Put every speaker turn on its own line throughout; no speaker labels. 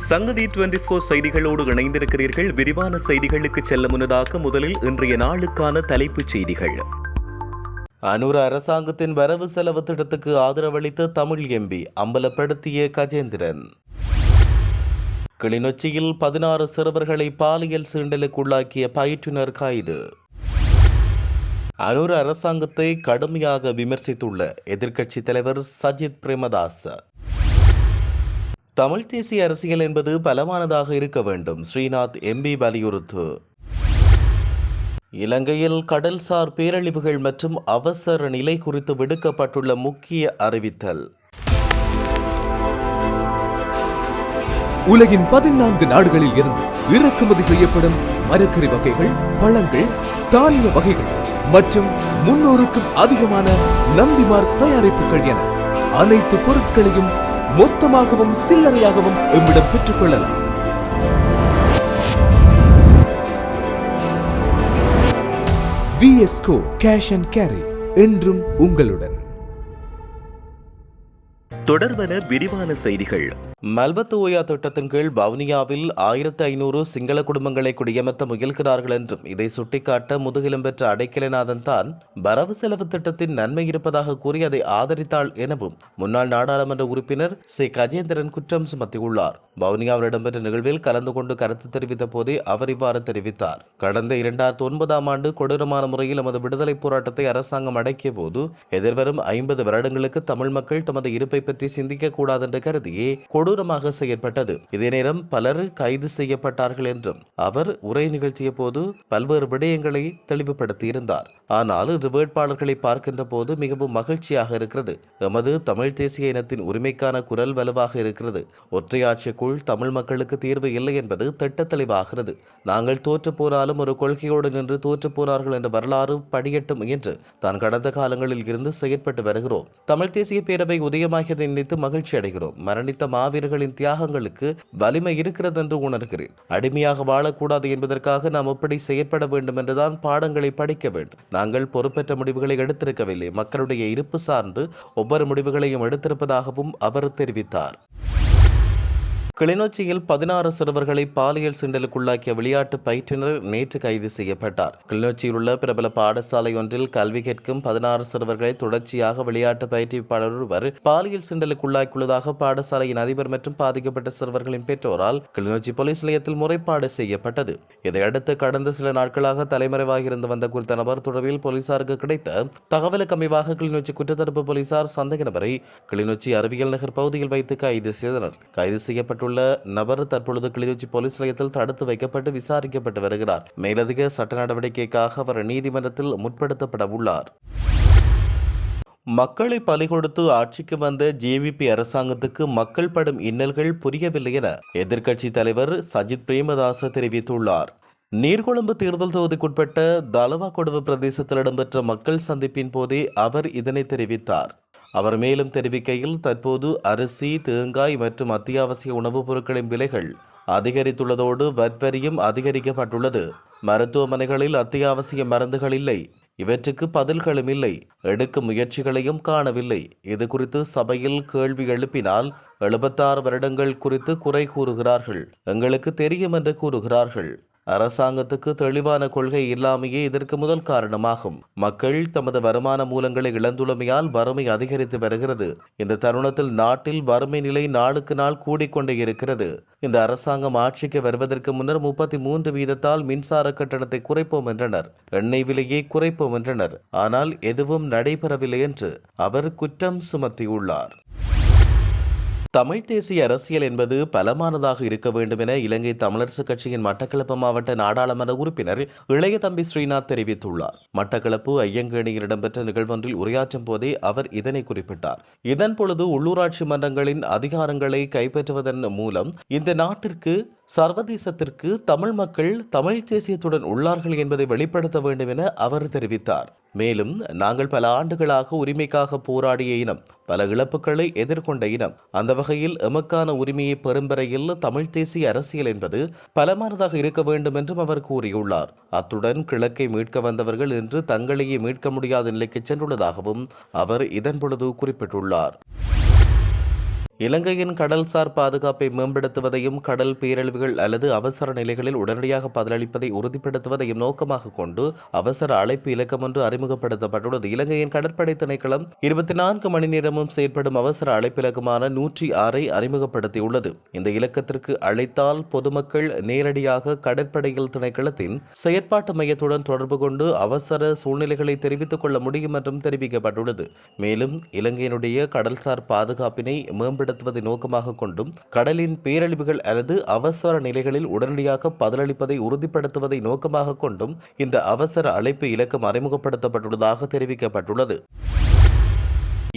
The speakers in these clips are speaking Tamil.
சங்கதி 24 செய்திகளோடு இணைந்திருக்கிறீர்கள். விரிவான செய்திகளுக்கு செல்ல முன்னதாக முதலில் இன்றைய நாளுக்கான தலைப்புச் செய்திகள். அனுர அரசாங்கத்தின் வரவு செலவு திட்டத்துக்கு ஆதரவளித்த தமிழ் எம்பி அம்பலப்படுத்திய கஜேந்திரன். கிளிநொச்சியில் 16 சிறுவர்களை பாலியல் சீண்டலுக்குள்ளாக்கிய பயிற்றுனர் கைது. அனுர அரசாங்கத்தை கடுமையாக விமர்சித்துள்ள எதிர்க்கட்சித் தலைவர் சஜித் பிரேமதாச. தமிழ் தேசிய அரசியல் என்பது பலமானதாக இருக்க வேண்டும், ஸ்ரீநாத் எம்பி வலியுறுத்து. இலங்கையில் கடல்சார் பேரழிவுகள் மற்றும் அவசர நிலை குறித்து விடுக்கப்பட்டுள்ள முக்கிய அறிவித்தல்.
உலகின் 14 நாடுகளில் இருந்து இறக்குமதி செய்யப்படும் மரக்கறி வகைகள், பழங்கள், தானிய வகைகள் மற்றும் 300க்கும் அதிகமான நந்திமார் தயாரிப்புகள் என அனைத்து பொருட்களையும் மொத்தமாகவும் சில்லறையாகவும் எம்மிடம் பெற்றுக் கொள்ளலாம். VSCO கேஷ் அண்ட் கேரி என்றும் உங்களுடன்.
தொடர்வன விரிவான செய்திகள். மல்பத்து ஓயா திட்டத்தின் கீழ் வவுனியாவில் 1500 சிங்கள குடும்பங்களை குடியமர்த்த முயல்கிறார்கள் என்றும் இதை சுட்டிக்காட்ட முதுகிலும் பெற்ற அடைக்கலநாதன் தான் வரவு செலவு திட்டத்தின் நன்மை இருப்பதாக கூறி அதை ஆதரித்தாள் எனவும் முன்னாள் நாடாளுமன்ற உறுப்பினர் சி கஜேந்திரன் குற்றம் சுமத்தியுள்ளார். வவுனியாவில் இடம்பெற்ற நிகழ்வில் கலந்து கொண்டு கருத்து தெரிவித்த போதே அவர் இவ்வாறு தெரிவித்தார். கடந்த 2009ஆம் ஆண்டு கொடூரமான முறையில் நமது விடுதலை போராட்டத்தை அரசாங்கம் அடக்கிய போது எதிர்வரும் 50 வருடங்களுக்கு தமிழ் மக்கள் தமது இருப்பை பற்றி சிந்திக்க கூடாது என்று கருதியே கொடூரமாக செயற்பட்டது. இதே நேரம் பலர் கைது செய்யப்பட்டார்கள் என்றும் அவர் உரை நிகழ்த்திய போது பல்வேறு விடயங்களை தெளிவுபடுத்தியிருந்தார். ஆனால் இரு வேட்பாளர்களை பார்க்கின்ற போது மிகவும் மகிழ்ச்சியாக இருக்கிறது. எமது தமிழ் தேசிய இனத்தின் உரிமைக்கான குரல் வலுவாக இருக்கிறது. ஒற்றையாட்சிக்குள் தமிழ் மக்களுக்கு தீர்வு இல்லை என்பது திட்ட தெளிவாகிறது. நாங்கள் தோற்று போனாலும் ஒரு கொள்கையோடு நின்று தோற்று போனார்கள் என்ற வரலாறு படியட்டும் என்று தான் கடந்த காலங்களில் இருந்து செயற்பட்டு வருகிறோம். தமிழ் தேசிய பேரவை உதயமாகியதை நினைத்து மகிழ்ச்சி அடைகிறோம். மரணித்த மாவீரர்களின் தியாகங்களுக்கு வலிமை இருக்கிறது என்று உணர்கிறேன். அடிமையாக வாழக்கூடாது என்பதற்காக நாம் எப்படி செயற்பட வேண்டும் என்றுதான் பாடங்களை படிக்க வேண்டும். நாங்கள் பொறுப்பேற்ற முடிவுகளை எடுத்திருக்கவில்லை. மக்களுடைய இருப்பு சார்ந்து ஒவ்வொரு முடிவுகளையும் எடுத்திருப்பதாகவும் அவர் தெரிவித்தார். கிளிநொச்சியில் 16 சிறுவர்களை பாலியல் சீண்டலுக்குள்ளாக்கிய விளையாட்டு பயிற்றுனர் நேற்று கைது செய்யப்பட்டார். கிளிநொச்சியில் உள்ள பிரபல பாடசாலை ஒன்றில் கல்வி கேட்கும் 16 சிறுவர்களை தொடர்ச்சியாக விளையாட்டு பயிற்றுவிப்பாளர் ஒருவர் பாலியல் சீண்டலுக்குள்ளாக்கியுள்ளதாக பாடசாலையின் அதிபர் மற்றும் பாதிக்கப்பட்ட சிறுவர்களின் பெற்றோரால் கிளிநொச்சி போலீஸ் நிலையத்தில் முறைப்பாடு செய்யப்பட்டது. இதையடுத்து கடந்த சில நாட்களாக தலைமறைவாக இருந்து வந்த குறித்த நபர் தொடர்பில் போலீசாருக்கு கிடைத்த தகவலுக்கு அமைவாக கிளிநொச்சி குற்றத்தடுப்பு போலீசார் சந்தேக நபரை கிளிநொச்சி அறிவியல் நகர் பகுதியில் வைத்து கைது செய்தனர். கைது செய்யப்பட்டுள்ள நபர் தற்பொழுது கிளிநொச்சி போலீஸ் நிலையத்தில் தடுத்து வைக்கப்பட்டு விசாரிக்கப்பட்டு வருகிறார். மேலதிக சட்ட நடவடிக்கைக்காக அவர் நீதிமன்றத்தில் முற்படுத்தப்பட உள்ளார். மக்களை பலி கொடுத்து ஆட்சிக்கு வந்த ஜேவிபி அரசாங்கத்துக்கு மக்கள் படும் இன்னல்கள் புரியவில்லை என எதிர்க்கட்சித் தலைவர் சஜித் பிரேமதாச தெரிவித்துள்ளார். நீர்கொழும்பு தேர்தல் தொகுதிக்குட்பட்ட தலவாகொடவு பிரதேசத்தில் இடம்பெற்ற மக்கள் சந்திப்பின் போதே அவர் இதனை தெரிவித்தார். அவர் மேலும் தெரிவிக்கையில், தற்போது அரிசி, தேங்காய் மற்றும் அத்தியாவசிய உணவுப் பொருட்களின் விலைகள் அதிகரித்துள்ளதோடு வரியும் அதிகரிக்கப்பட்டுள்ளது. மருத்துவமனைகளில் அத்தியாவசிய மருந்துகள் இல்லை. இவற்றுக்கு பதில்களும் இல்லை. எடுக்கும் முயற்சிகளையும் காணவில்லை. இது குறித்து சபையில் கேள்வி எழுப்பினால் 76 வருடங்கள் குறித்து குறை கூறுகிறார்கள். எங்களுக்கு தெரியும் என்று கூறுகிறார்கள். அரசாங்கத்துக்கு தெளிவான கொள்கை இல்லாமையே இதற்கு முதல் காரணமாகும். மக்கள் தமது வருமான மூலங்களை இழந்துள்ளமையால் வறுமை அதிகரித்து வருகிறது. இந்த தருணத்தில் நாட்டில் வறுமை நிலை நாளுக்கு நாள் கூடிக்கொண்டே இருக்கிறது. இந்த அரசாங்கம் ஆட்சிக்கு வருவதற்கு முன்னர் 33% மின்சார கட்டணத்தை குறைப்போம் என்றனர். எண்ணெய் விலையை குறைப்போம் என்றனர். ஆனால் எதுவும் நடைபெறவில்லை என்று அவர் குற்றம் சுமத்தியுள்ளார். தமிழ் தேசிய அரசியல் என்பது பலமானதாக இருக்க வேண்டும் என இலங்கை தமிழரசுக் கட்சியின் மட்டக்களப்பு மாவட்ட நாடாளுமன்ற உறுப்பினர் இளைய தம்பி ஸ்ரீநாத் தெரிவித்துள்ளார். மட்டக்களப்பு ஐயங்கேணியில் இடம்பெற்ற நிகழ்வொன்றில் உரையாற்றும் போதே அவர் இதனை குறிப்பிட்டார். இதன் பொழுது உள்ளூராட்சி மன்றங்களின் அதிகாரங்களை கைப்பற்றுவதன் மூலம் இந்த நாட்டிற்கு சர்வதேசத்திற்கு தமிழ் மக்கள் தமிழ் தேசியத்துடன் உள்ளார்கள் என்பதை வெளிப்படுத்த வேண்டும் என அவர் தெரிவித்தார். மேலும், நாங்கள் பல ஆண்டுகளாக உரிமைக்காக போராடிய இனம், பல இழப்புகளை எதிர்கொண்ட இனம். அந்த வகையில் எமக்கான உரிமையை பெறும் வரையில் தமிழ் தேசிய அரசியல் என்பது பலமானதாக இருக்க வேண்டும் என்றும் அவர் கூறியுள்ளார். அத்துடன் கிழக்கை மீட்க வந்தவர்கள் இன்று தங்களையே மீட்க முடியாத நிலைக்கு சென்றுள்ளதாகவும் அவர் இதன் பொழுது குறிப்பிட்டுள்ளார். இலங்கையின் கடல்சார் பாதுகாப்பை மேம்படுத்துவதையும் கடல் பேரழிவுகள் அல்லது அவசர நிலைகளில் உடனடியாக பதிலளிப்பதை உறுதிப்படுத்துவதையும் நோக்கமாக கொண்டு அவசர அழைப்பு இலக்கம் ஒன்று அறிமுகப்படுத்தப்பட்டுள்ளது. இலங்கையின் கடற்படை திணைக்களம் 24 மணி நேரமும் செயற்படும் அவசர அழைப்பு இலக்கமான 106 அறிமுகப்படுத்தியுள்ளது. இந்த இலக்கத்திற்கு அழைத்தால் பொதுமக்கள் நேரடியாக கடற்படையில் திணைக்களத்தின் செயற்பாட்டு மையத்துடன் தொடர்பு கொண்டு அவசர சூழ்நிலைகளை தெரிவித்துக் கொள்ள முடியும் என்றும் தெரிவிக்கப்பட்டுள்ளது. மேலும் இலங்கையினுடைய கடல்சார் பாதுகாப்பினை மேம்படுத்துவதை நோக்கமாக கொண்டும் கடலின் பேரழிவுகள் அல்லது அவசர நிலைகளில் உடனடியாக பதிலளிப்பதை உறுதிப்படுத்துவதை நோக்கமாக கொண்டும் இந்த அவசர அழைப்பு இலக்கம் அறிமுகப்படுத்தப்பட்டுள்ளதாக தெரிவிக்கப்பட்டுள்ளது.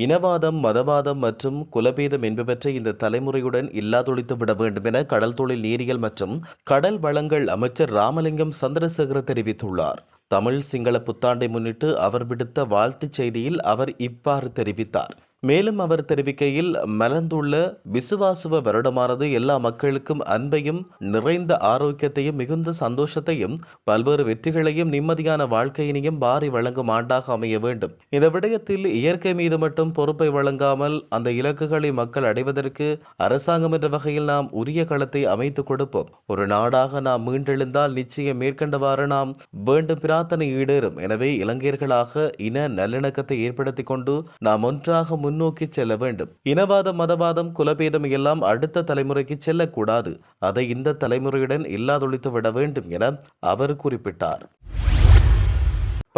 இனவாதம், மதவாதம் மற்றும் குலபேதம் என்பவற்றை இந்த தலைமுறையுடன் இல்லாதொழித்து விட வேண்டும் என கடல் தொழில் நீரியல் மற்றும் கடல் வளங்கள் அமைச்சர் ராமலிங்கம் சந்திரசேகர தெரிவித்துள்ளார். தமிழ் சிங்கள புத்தாண்டை முன்னிட்டு அவர் விடுத்த வாழ்த்துச் செய்தியில் அவர் இவ்வாறு தெரிவித்தார். மேலும் அவர் தெரிவிக்கையில், மலர்ந்துள்ள விசுவாசுவ வருடமானது எல்லா மக்களுக்கும் அன்பையும் நிறைந்த ஆரோக்கியத்தையும் மிகுந்த சந்தோஷத்தையும் பல்வேறு வெற்றிகளையும் நிம்மதியான வாழ்க்கையினையும் வாரி வழங்கும் ஆண்டாக அமைய வேண்டும். இந்த விடயத்தில் இயற்கை மீது மட்டும் பொறுப்பை வழங்காமல் அந்த இலக்குகளை மக்கள் அடைவதற்கு அரசாங்கம் என்ற வகையில் நாம் உரிய களத்தை அமைத்துக் கொடுப்போம். ஒரு நாடாக நாம் மீண்டெழுந்தால் நிச்சயம் மேற்கண்டவாறு நாம் வேண்டும் பிரார்த்தனை ஈடேறும். எனவே இலங்கையர்களாக இன நல்லிணக்கத்தை ஏற்படுத்திக் கொண்டு நாம் ஒன்றாக முன்னோக்கி செல்ல வேண்டும். இனவாதம், மதவாதம், குலபேதம் எல்லாம் அடுத்த தலைமுறைக்கு செல்லக்கூடாது. அதை இந்த தலைமுறையுடன் இல்லாதொழித்து விட வேண்டும் என அவர் குறிப்பிட்டார்.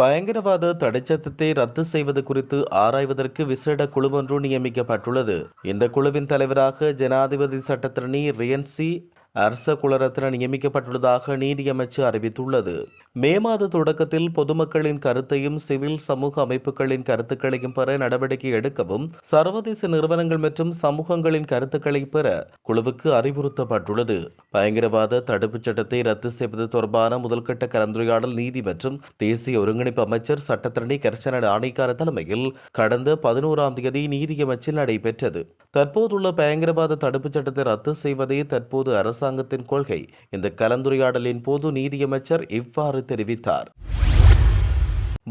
பயங்கரவாத தடைச்சட்டத்தை ரத்து செய்வது குறித்து ஆராய்வதற்கு விசேட குழு ஒன்று நியமிக்கப்பட்டுள்ளது. இந்த குழுவின் தலைவராக ஜனாதிபதி சட்டத்தரணி ரியன்சி அரச குலரத்ன நியமிக்கப்பட்டுள்ளதாக நீதியமைச்சு அறிவித்துள்ளது. மே மாத தொடக்கத்தில் பொதுமக்களின் கருத்தையும் சிவில் சமூக அமைப்புகளின் கருத்துக்களையும் பெற நடவடிக்கை எடுக்கவும் சர்வதேச நிறுவனங்கள் மற்றும் சமூகங்களின் கருத்துக்களை பெற குழுவுக்கு அறிவுறுத்தப்பட்டுள்ளது. பயங்கரவாத தடுப்புச் சட்டத்தை ரத்து செய்வது தொடர்பான முதல்கட்ட கலந்துரையாடல் நீதி மற்றும் தேசிய ஒருங்கிணைப்பு அமைச்சர் சட்டத்தரணி கர்சன ஆணைக்கார தலைமையில் கடந்த 11ஆம் தேதி நீதியமைச்சில் நடைபெற்றது. தற்போதுள்ள பயங்கரவாத தடுப்புச் சட்டத்தை ரத்து செய்வதே தற்போது அரசாங்கத்தின் கொள்கை. இந்த கலந்துரையாடலின் போது நீதியமைச்சர் இவ்வாறு தெரிவித்தார்.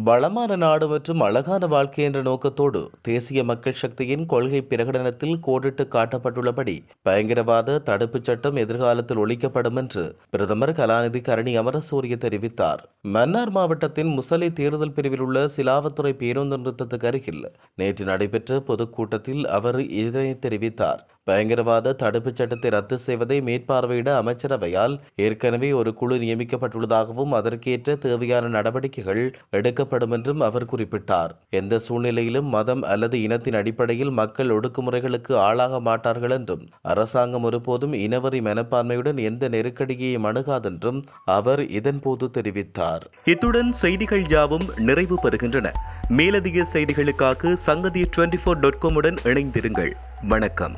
வளமான நாடு மற்றும் அழகான வாழ்க்கை என்ற நோக்கத்தோடு தேசிய மக்கள் சக்தியின் கொள்கை பிரகடனத்தில் கோடிட்டு காட்டப்பட்டுள்ளபடி பயங்கரவாத தடுப்புச் சட்டம் எதிர்காலத்தில் ஒழிக்கப்படும் என்று பிரதமர் கலாநிதி கரணி அமரசூரிய தெரிவித்தார். மன்னார் மாவட்டத்தின் முசலி தேர்தல் பிரிவில் உள்ள சிலாவத்துறை பேருந்து நிறுத்தத்துக்கு அருகில் நேற்று நடைபெற்ற பொதுக்கூட்டத்தில் அவர் இதனை தெரிவித்தார். பயங்கரவாத தடுப்புச் சட்டத்தை ரத்து செய்வதை மேற்பார்வையிட அமைச்சரவையால் ஏற்கனவே ஒரு குழு நியமிக்கப்பட்டுள்ளதாகவும் அதற்கேற்ற தேவையான நடவடிக்கைகள் எடுக்கப்படும் என்றும் அவர் குறிப்பிட்டார். எந்த சூழ்நிலையிலும் மதம் அல்லது இனத்தின் அடிப்படையில் மக்கள் ஒடுக்குமுறைகளுக்கு ஆளாக மாட்டார்கள் என்றும் அரசாங்கம் ஒருபோதும் இனவரி மனப்பான்மையுடன் எந்த நெருக்கடியையும் அணுகாதென்றும் அவர் இதன்போது தெரிவித்தார். இத்துடன் செய்திகள் யாவும் நிறைவு பெறுகின்றன. மேலதிக செய்திகளுக்காக சங்கதி 24.com உடன் இணைந்திருங்கள். வணக்கம்.